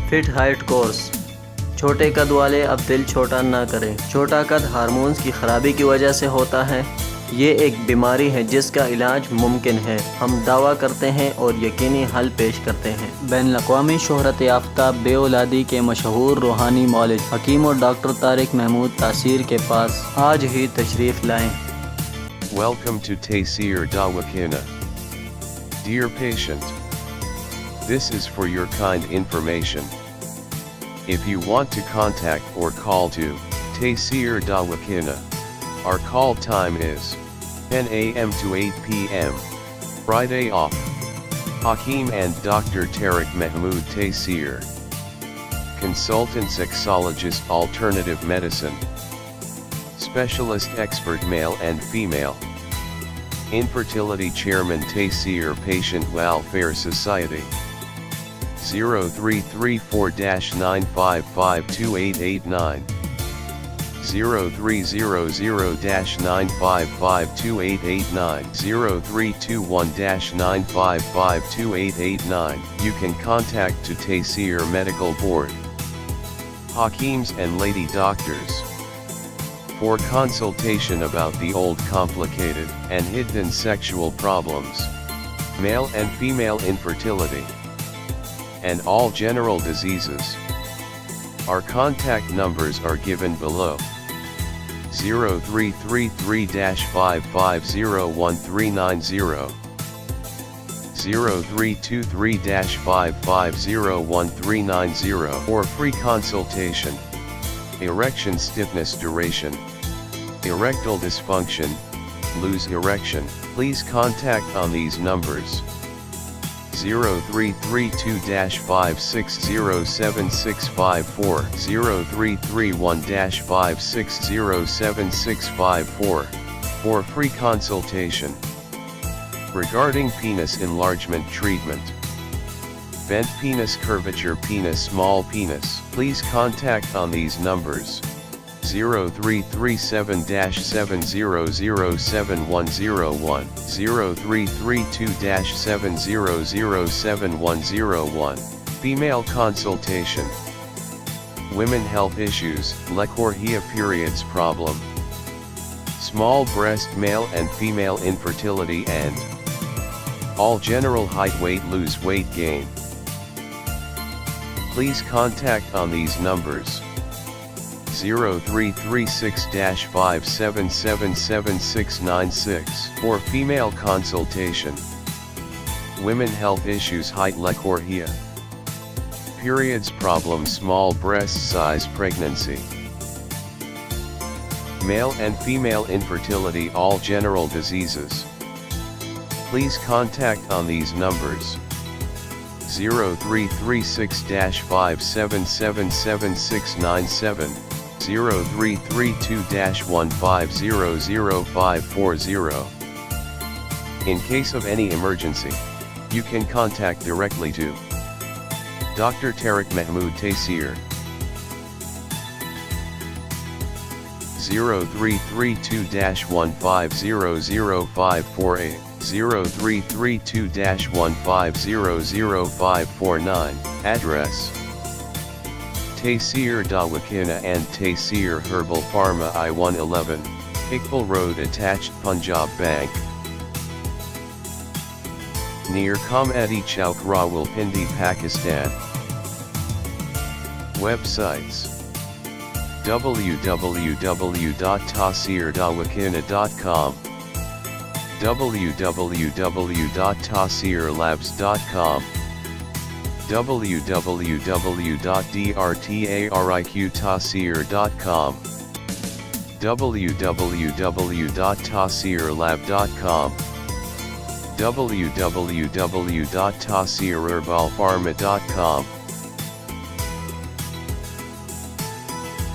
Feet height course. छोटे कद वाले अब दिल छोटा ना करें। छोटा कद हार्मोन्स की खराबी की वजह से होता है। ये एक बीमारी है जिसका इलाज मुमकिन है। हम दावा करते हैं और यकीनी हल पेश करते हैं। बैनुल-अक़वामी शोहरत याफ्ता बेऔलादी के मशहूर रूहानी मौलिद हकीम और डॉक्टर तारिक महमूद तासीर के पास आज ही तशरीफ़ लाएं। Welcome to Taysir Dawakina. Dear patient, this is for your kind information. If you want to contact or call to Taysir Dawakina, our call time is 10 a.m. to 8 p.m. Friday off. Hakeem and Dr. Tariq Mahmood Taysir. Consultant sexologist alternative medicine. Specialist expert male and female. Infertility chairman Taysir Patient Welfare Society. 0334-9552889. 0300-9552889. 0321-9552889. You can contact to Taysir Medical Board. Hakeems and lady doctors. For consultation about the old complicated and hidden sexual problems, male and female infertility, and all general diseases. Our contact numbers are given below. 0333-5501390, 0323-5501390 for free consultation. Erection stiffness duration, erectile dysfunction, lose erection, please contact on these numbers. 0332-5607654, 0331-5607654, for free consultation. Regarding penis enlargement treatment, bent penis curvature penis small penis, please contact on these numbers. 0337-7007101, 0332-7007101, female consultation. Women health issues, lechorrhea periods problem, small breast male and female infertility and all general height weight lose weight gain. Please contact on these numbers. 0336-5777696 for female consultation. Women health issues height lechorrhea periods problem small breast size pregnancy. Male and female infertility all general diseases. Please contact on these numbers. 0336-5777697, 0332-1500540. In case of any emergency, you can contact directly to Dr. Tariq Mahmood Taysir. 0332-1500548, 0332-1500549, address Taysir Dawakina and Taysir Herbal Pharma I-111, Iqbal Road attached Punjab Bank, near Comedy Chowk Rawalpindi, Pakistan. Websites: www.taysirdawakina.com, www.taysirlabs.com, www.drtariqtaysir.com, www.taysirlab.com, www.taysirherbalpharma.com.